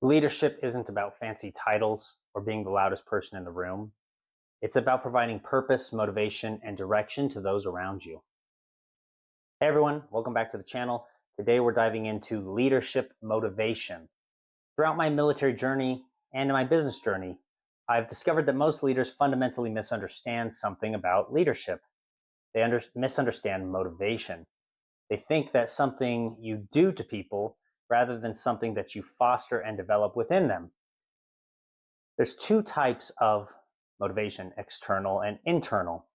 Leadership isn't about fancy titles or being the loudest person in the room. It's about providing purpose, motivation, and direction to those around you. Hey everyone, welcome back to the channel. Today we're diving into leadership motivation. Throughout my military journey and in my business journey, I've discovered that most leaders fundamentally misunderstand something about leadership. They misunderstand motivation. They think that something you do to people rather than something that you foster and develop within them. There's two types of motivation, external and internal.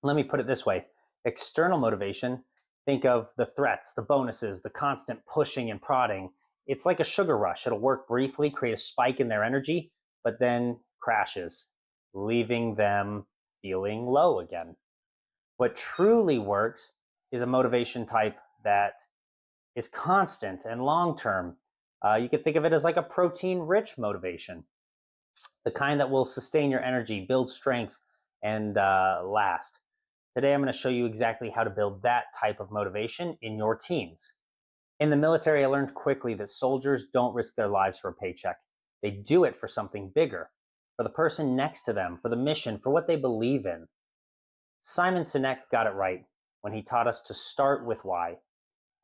Let me put it this way. External motivation, think of the threats, the bonuses, the constant pushing and prodding. It's like a sugar rush. It'll work briefly, create a spike in their energy, but then crashes, leaving them feeling low again. What truly works is a motivation type that is constant and long term. You could think of it as like a protein rich motivation, the kind that will sustain your energy, build strength, and last. Today, I'm going to show you exactly how to build that type of motivation in your teams. In the military, I learned quickly that soldiers don't risk their lives for a paycheck. They do it for something bigger, for the person next to them, for the mission, for what they believe in. Simon Sinek got it right when he taught us to start with why.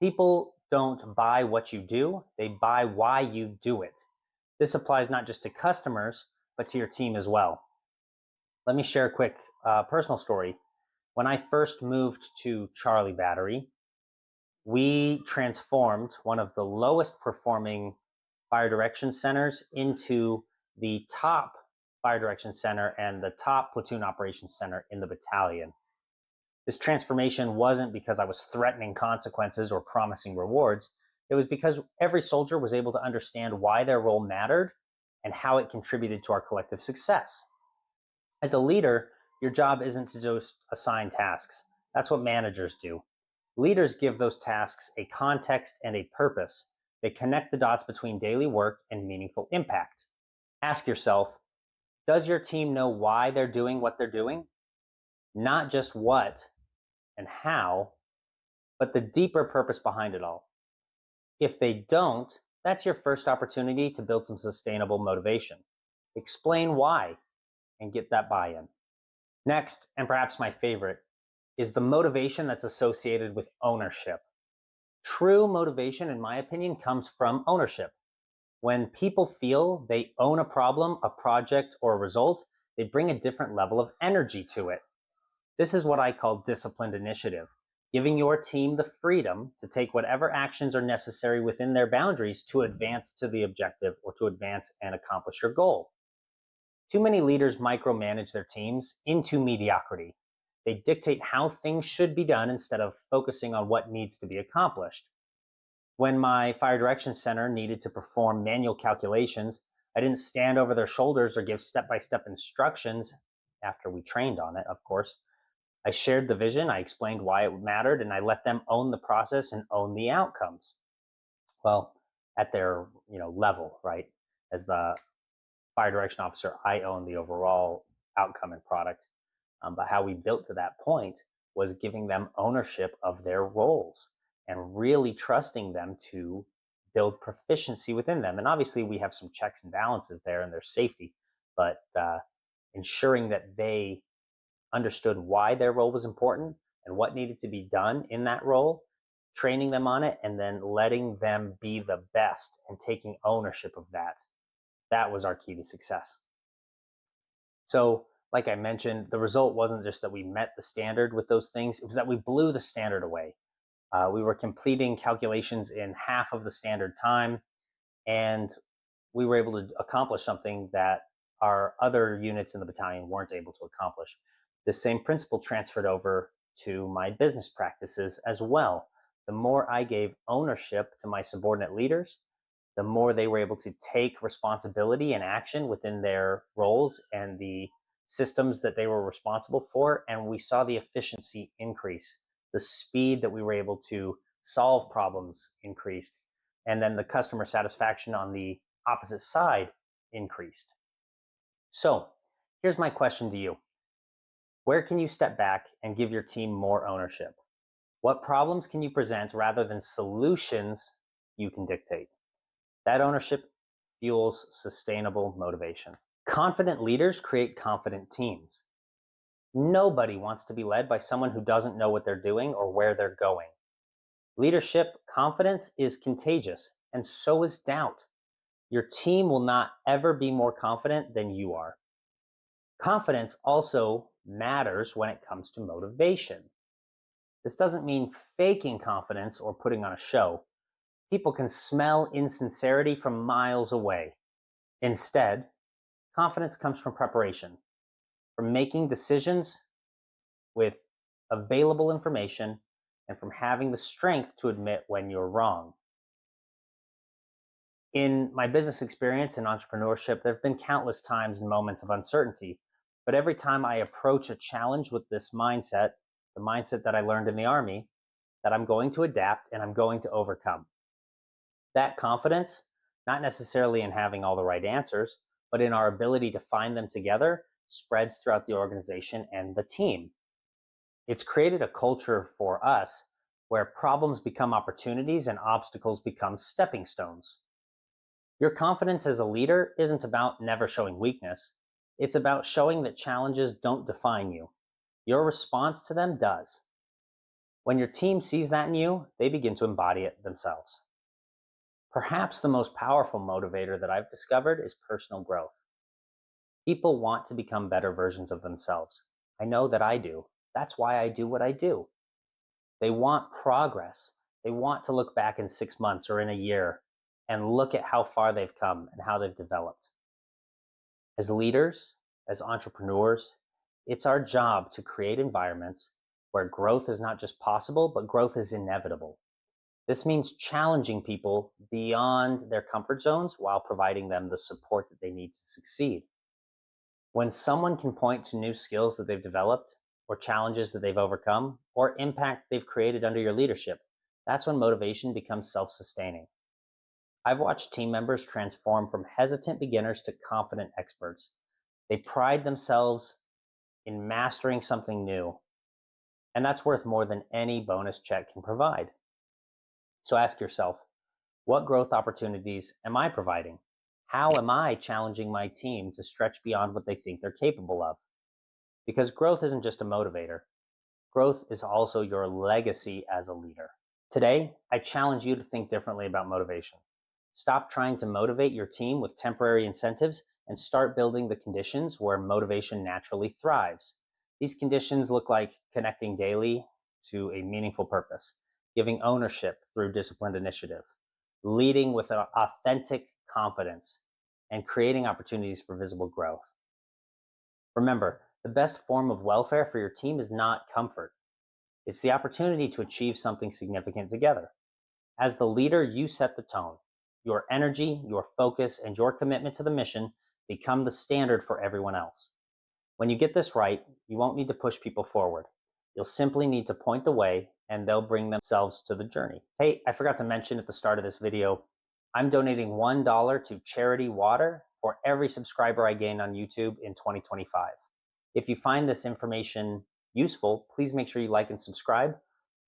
People don't buy what you do, they buy why you do it. This applies not just to customers, but to your team as well. Let me share a quick personal story. When I first moved to Charlie Battery, we transformed one of the lowest performing fire direction centers into the top fire direction center and the top platoon operations center in the battalion. This transformation wasn't because I was threatening consequences or promising rewards. It was because every soldier was able to understand why their role mattered and how it contributed to our collective success. As a leader, your job isn't to just assign tasks. That's what managers do. Leaders give those tasks a context and a purpose. They connect the dots between daily work and meaningful impact. Ask yourself, does your team know why they're doing what they're doing? Not just what and how, but the deeper purpose behind it all. If they don't, that's your first opportunity to build some sustainable motivation. Explain why and get that buy-in. Next, and perhaps my favorite, is the motivation that's associated with ownership. True motivation, in my opinion, comes from ownership. When people feel they own a problem, a project, or a result, they bring a different level of energy to it. This is what I call disciplined initiative, giving your team the freedom to take whatever actions are necessary within their boundaries to advance to the objective or to advance and accomplish your goal. Too many leaders micromanage their teams into mediocrity. They dictate how things should be done instead of focusing on what needs to be accomplished. When my fire direction center needed to perform manual calculations, I didn't stand over their shoulders or give step-by-step instructions after we trained on it, of course. I shared the vision, I explained why it mattered, and I let them own the process and own the outcomes. Well, at their level, right? As the fire direction officer, I own the overall outcome and product. But how we built to that point was giving them ownership of their roles and really trusting them to build proficiency within them. And obviously, we have some checks and balances there and there's safety, but ensuring that they understood why their role was important and what needed to be done in that role, training them on it, and then letting them be the best and taking ownership of that. That was our key to success. So, like I mentioned, the result wasn't just that we met the standard with those things, it was that we blew the standard away. We were completing calculations in half of the standard time, and we were able to accomplish something that our other units in the battalion weren't able to accomplish. The same principle transferred over to my business practices as well. The more I gave ownership to my subordinate leaders, the more they were able to take responsibility and action within their roles and the systems that they were responsible for. And we saw the efficiency increase, the speed that we were able to solve problems increased, and then the customer satisfaction on the opposite side increased. So here's my question to you. Where can you step back and give your team more ownership? What problems can you present rather than solutions you can dictate? That ownership fuels sustainable motivation. Confident leaders create confident teams. Nobody wants to be led by someone who doesn't know what they're doing or where they're going. Leadership confidence is contagious, and so is doubt. Your team will not ever be more confident than you are. Confidence also matters when it comes to motivation. This doesn't mean faking confidence or putting on a show. People can smell insincerity from miles away. Instead, confidence comes from preparation, from making decisions with available information, and from having the strength to admit when you're wrong. In my business experience in entrepreneurship, there have been countless times and moments of uncertainty. But every time I approach a challenge with this mindset, the mindset that I learned in the Army, that I'm going to adapt and I'm going to overcome. That confidence, not necessarily in having all the right answers, but in our ability to find them together, spreads throughout the organization and the team. It's created a culture for us where problems become opportunities and obstacles become stepping stones. Your confidence as a leader isn't about never showing weakness. It's about showing that challenges don't define you. Your response to them does. When your team sees that in you, they begin to embody it themselves. Perhaps the most powerful motivator that I've discovered is personal growth. People want to become better versions of themselves. I know that I do. That's why I do what I do. They want progress. They want to look back in 6 months or in a year and look at how far they've come and how they've developed. As leaders, as entrepreneurs, it's our job to create environments where growth is not just possible, but growth is inevitable. This means challenging people beyond their comfort zones while providing them the support that they need to succeed. When someone can point to new skills that they've developed, or challenges that they've overcome, or impact they've created under your leadership, that's when motivation becomes self-sustaining. I've watched team members transform from hesitant beginners to confident experts. They pride themselves in mastering something new, and that's worth more than any bonus check can provide. So ask yourself, what growth opportunities am I providing? How am I challenging my team to stretch beyond what they think they're capable of? Because growth isn't just a motivator. Growth is also your legacy as a leader. Today, I challenge you to think differently about motivation. Stop trying to motivate your team with temporary incentives and start building the conditions where motivation naturally thrives. These conditions look like connecting daily to a meaningful purpose, giving ownership through disciplined initiative, leading with an authentic confidence, and creating opportunities for visible growth. Remember, the best form of welfare for your team is not comfort. It's the opportunity to achieve something significant together. As the leader, you set the tone. Your energy, your focus, and your commitment to the mission become the standard for everyone else. When you get this right, you won't need to push people forward. You'll simply need to point the way and they'll bring themselves to the journey. Hey, I forgot to mention at the start of this video, I'm donating $1 to Charity Water for every subscriber I gain on YouTube in 2025. If you find this information useful, please make sure you like and subscribe.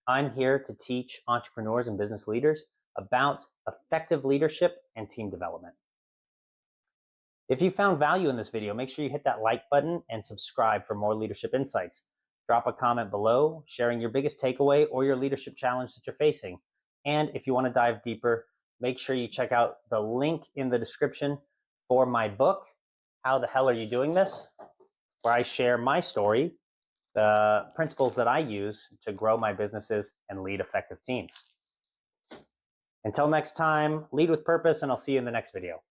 I'm here to teach entrepreneurs and business leaders about effective leadership and team development. If you found value in this video, make sure you hit that like button and subscribe for more leadership insights. Drop a comment below sharing your biggest takeaway or your leadership challenge that you're facing. And if you want to dive deeper, make sure you check out the link in the description for my book, How the Hell Are You Doing This?, where I share my story, the principles that I use to grow my businesses and lead effective teams. Until next time, lead with purpose, and I'll see you in the next video.